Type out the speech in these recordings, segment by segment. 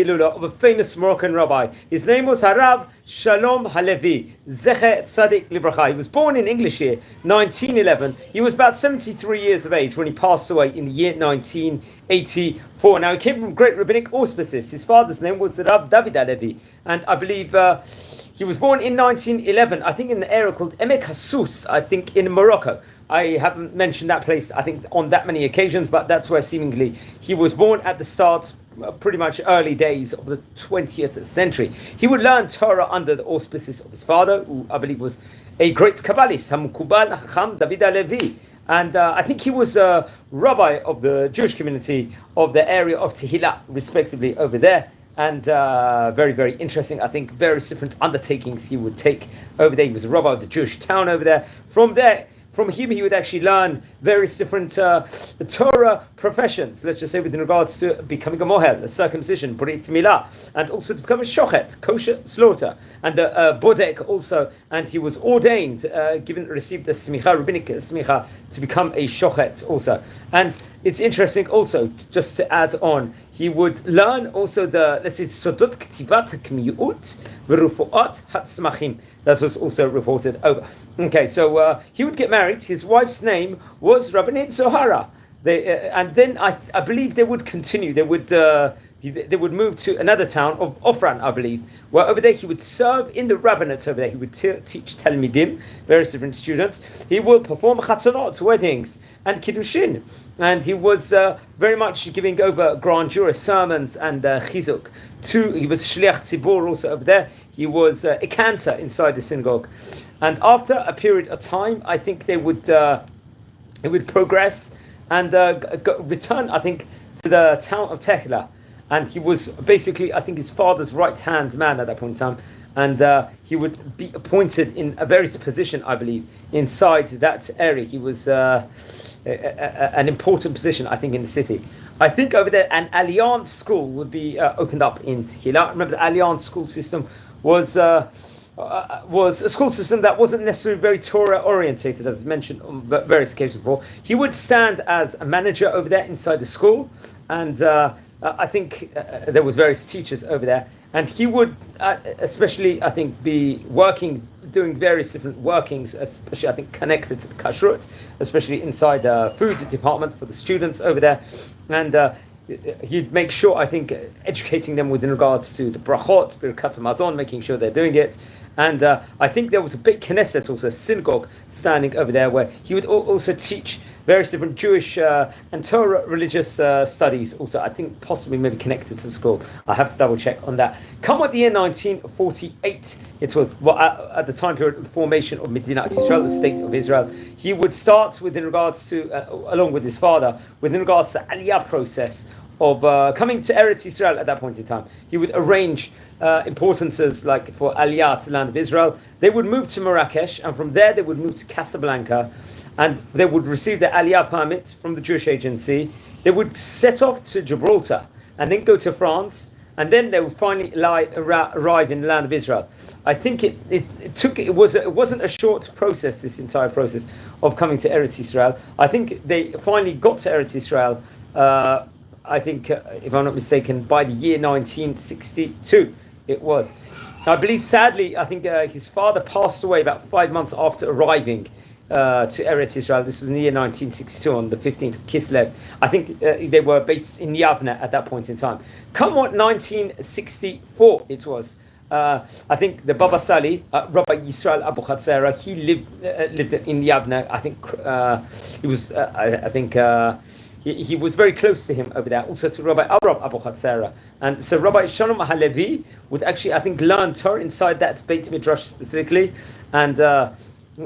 of a famous Moroccan rabbi. His name was Rabbi Shalom Halevi, Zecher Tzadik Libracha. He was born in English year 1911. He was about 73 years of age when he passed away in the year 1984. Now, he came from great rabbinic auspices. His father's name was Rabbi David Halevi, and I believe he was born in 1911, I think in the area called Emek Hasus, I think in Morocco. I haven't mentioned that place, I think, on that many occasions, but that's where seemingly he was born at the start, pretty much early days of the 20th century. He would learn Torah under the auspices of his father, who I believe was a great Kabbalist, Hamukubal Chacham David Halevi. And I think he was a rabbi of the Jewish community of the area of Tehillah, respectively, over there. And very, very interesting. I think various different undertakings he would take over there. He was a rabbi of the Jewish town over there. From him, he would actually learn various different Torah professions, let's just say with regards to becoming a mohel, a circumcision, brit milah, and also to become a shochet, kosher slaughter, and a bodek also. And he was ordained, received the smicha, rabbinic smicha, to become a shochet also. And it's interesting also, just to add on, he would learn also the, let's say, sodot ktivat kmiyut v'rufuat hatzmachim. That was also reported over. Okay, so he would get married. His wife's name was Rabbinit Zohara. And then I believe they would continue. They would move to another town of Ofran, I believe, where over there he would serve in the rabbinate over there. He would teach Talmidim, various different students. He would perform chatzonot, weddings, and kiddushin. And he was very much giving over grand jury sermons and chizuk. He was shliach tzibur also over there. He was a cantor inside the synagogue. And after a period of time, I think it would progress and return, I think, to the town of Tehillah. And he was basically, I think, his father's right-hand man at that point in time. And he would be appointed in a various position, I believe, inside that area. He was an important position, I think, in the city. I think over there, an Alliance school would be opened up in Tehillah. Remember, the Alliance school system was a school system that wasn't necessarily very Torah orientated, as mentioned on various occasions before. He would stand as a manager over there inside the school, and I think there was various teachers over there, and he would especially, I think, be doing various different workings, especially I think connected to the kashrut, especially inside the food department for the students over there, and he'd make sure, I think, educating them within regards to the brachot, birkat hamazon, making sure they're doing it. And I think there was a big Knesset, also a synagogue, standing over there, where he would also teach various different Jewish and Torah religious studies, also, I think, possibly maybe connected to school. I have to double check on that. Come with the year 1948, it was at the time period of the formation of Medinat Israel, the state of Israel. He would start within regards to, along with his father, within regards to the Aliyah process of coming to Eretz Israel at that point in time. He would arrange importances like for Aliyah to the land of Israel. They would move to Marrakesh, and from there they would move to Casablanca, and they would receive the Aliyah permit from the Jewish agency. They would set off to Gibraltar and then go to France, and then they would finally arrive in the land of Israel. I think it wasn't a short process, this entire process of coming to Eretz Israel. I think they finally got to Eretz Israel, I think, if I'm not mistaken, by the year 1962 it was. I believe, sadly, I think his father passed away about 5 months after arriving to Eretz Israel. This was in the year 1962, on the 15th of Kislev. I think they were based in Yevna at that point in time. Come on, 1964 it was. I think the Baba Sali, Rabbi Yisrael Abu Chatzera, he lived in Yevna. I think he was, he was very close to him over there, also to Rabbi Avraham Abu Chatzera. And so Rabbi Shalom Halevi would actually, I think, learn Torah inside that Beit Midrash specifically, and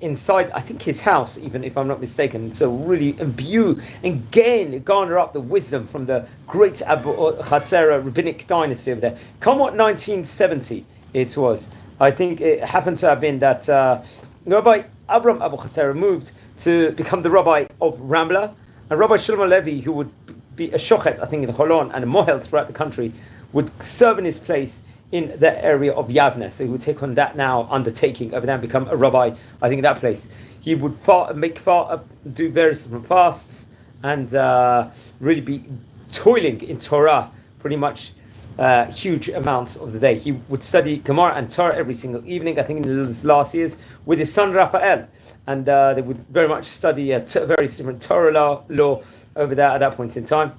inside, I think, his house, even if I'm not mistaken. So really imbue and garner up the wisdom from the great Abu Chatzera rabbinic dynasty over there. Come what 1970 it was. I think it happened to have been that Rabbi Avraham Abu Chatzera moved to become the rabbi of Ramla. And Rabbi Shalom Halevi, who would be a shochet, I think, in Holon and a mohel throughout the country, would serve in his place in the area of Yevna. So he would take on that now undertaking over there and become a rabbi, I think, in that place. He would do various different fasts and really be toiling in Torah pretty much huge amounts of the day. He would study Gemara and Torah every single evening, I think in his last years, with his son Raphael. And they would very much study a very different Torah law over there at that point in time.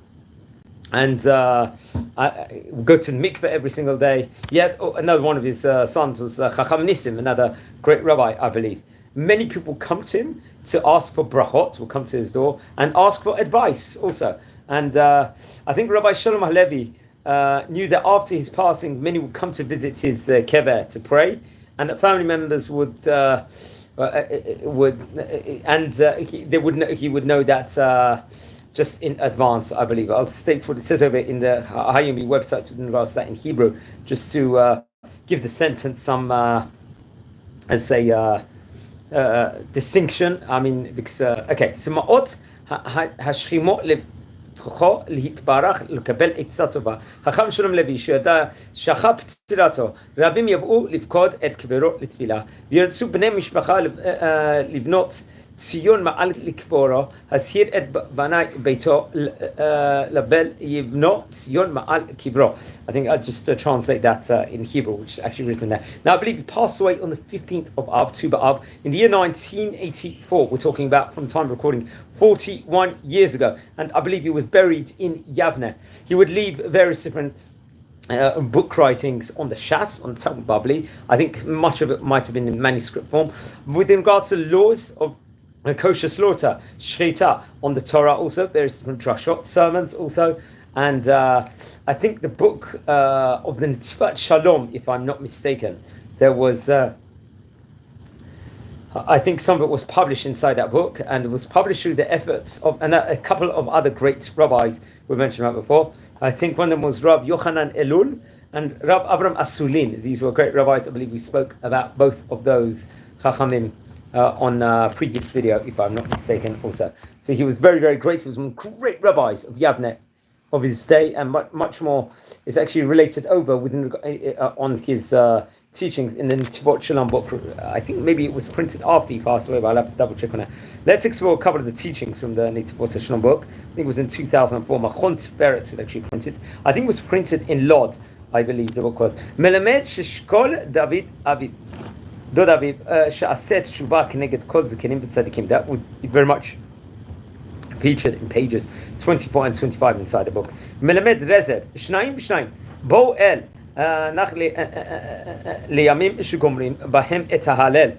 And I go to the mikveh every single day. Yet another one of his sons was Chacham Nissim, another great rabbi, I believe. Many people come to him to ask for brachot, will come to his door and ask for advice also. And I think Rabbi Shalom Halevi knew that after his passing, many would come to visit his kever to pray, and that family members he would know that just in advance, I believe. I'll state what it says over in the Hayumi website in regards to that in Hebrew, just to give the sentence some, distinction. I mean, because so ma'ot hashchimot להתברך לקבל עצה טובה. חכם שלום לוי שידע שאחר פטירתו רבים יבואו לפקוד את קברו לתפילה וירצו בני משפחה לבנות ציון מעל לקברו, הזהיר את בני ביתו לבל יבנו ציון מעל קברו. I think I'll just translate that in Hebrew, which is actually written there. Now I believe he passed away on the 15th of Av, Tu B'Av, in the year 1984. We're talking about from time of recording 41 years ago. And I believe he was buried in Yevna. He would leave various different book writings on the Shas, on the Talmud Babli. I think much of it might have been in manuscript form. With regards to laws of kosher slaughter, shrita, on the Torah also, various different drashot, sermons also, and I think the book of the Netivat Shalom, if I'm not mistaken, there was, I think some of it was published inside that book, and it was published through the efforts of a couple of other great rabbis we mentioned about before. I think one of them was Rab Yochanan Elul and Rab Avram Asulin. These were great rabbis. I believe we spoke about both of those Chachamim on a previous video, if I'm not mistaken, also. So he was very, very great. He was one of the great rabbis of Yavne of his day, and much more is actually related over within on his teachings in the Netivot Shalom book. I think maybe it was printed after he passed away, but I'll have to double check on that. Let's explore a couple of the teachings from the Netivot Shalom book. I think it was in 2004. Machon Tiferet was actually printed. I think it was printed in Lod, I believe the book was. Melamed Sheshkol David Aviv. Dod Aviv Sha'aset Shuvah Keneged Kol Zekenim B'Tzadikim. That would be very much featured in pages 24 and 25 inside the book. Melamed Rezer Shnayim B'Shnayim Bo El Nach Liyamim Shugomrim Bahem Et HaHalel.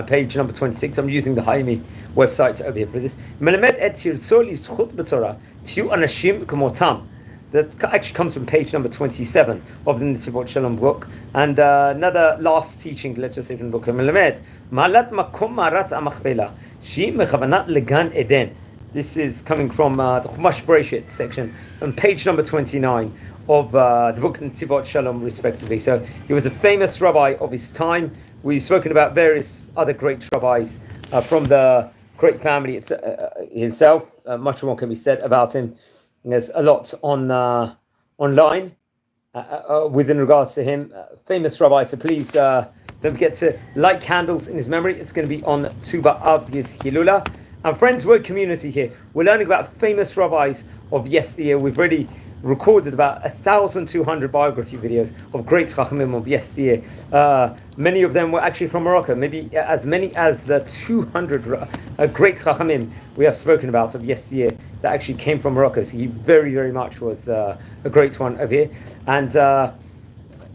Page number 26. I'm using the Hayimi website over here for this. Melamed Et Tirso Lizchut B'Torah Tiu Anashim K'motam. That actually comes from page number 27 of the Netivot Shalom book. And another last teaching, let's just say from the book, Melamed Malat Makom Marat Amachbela Shi Mechavanat Legan Eden. This is coming from the Chumash Bereshit section on page number 29 of the book Netivot Shalom, respectively. So he was a famous rabbi of his time. We've spoken about various other great rabbis from the great family itself. Much more can be said about him. There's a lot on online within regards to him. Famous rabbi, so please don't forget to light candles in his memory. It's going to be on Tu B'Av, his Hilula. And friends, we're a community here. We're learning about famous rabbis of yesteryear. We've already recorded about 1,200 biography videos of great Chachamim of yesteryear. Many of them were actually from Morocco. Maybe as many as 200 great Chachamim we have spoken about of yesteryear that actually came from Morocco. So he very, very much was a great one over here. And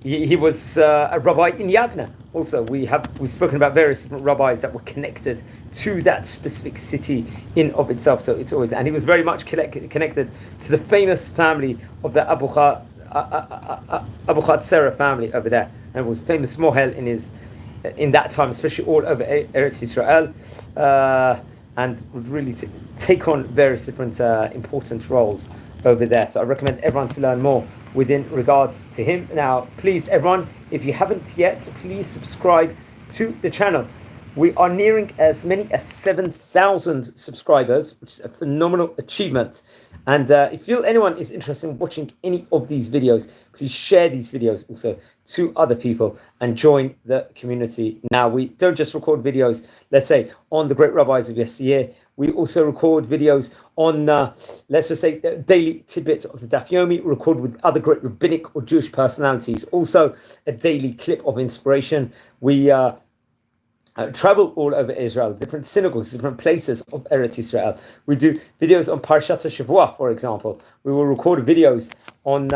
he was a rabbi in Yevna. Also, we've spoken about various different rabbis that were connected to that specific city in of itself. So it's always, and he was very much connected to the famous family of the Abu Chatzera family over there, and was famous mohel in that time, especially all over Eretz Yisrael, and would really take on various different important roles over there. So I recommend everyone to learn more within regards to him. Now, please, everyone, if you haven't yet, please subscribe to the channel. We are nearing as many as 7,000 subscribers, which is a phenomenal achievement. And if anyone is interested in watching any of these videos, please share these videos also to other people and join the community. Now, we don't just record videos, let's say, on the great rabbis of yesteryear. We also record videos on, let's just say, daily tidbits of the Daf Yomi, record with other great rabbinic or Jewish personalities. Also, a daily clip of inspiration. We travel all over Israel, different synagogues, different places of Eretz Israel. We do videos on Parshat Shavua, for example. We will record videos on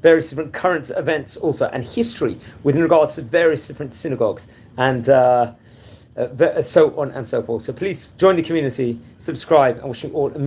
various different current events also, and history with regards to various different synagogues, and so on and so forth. So please join the community, subscribe, and wishing all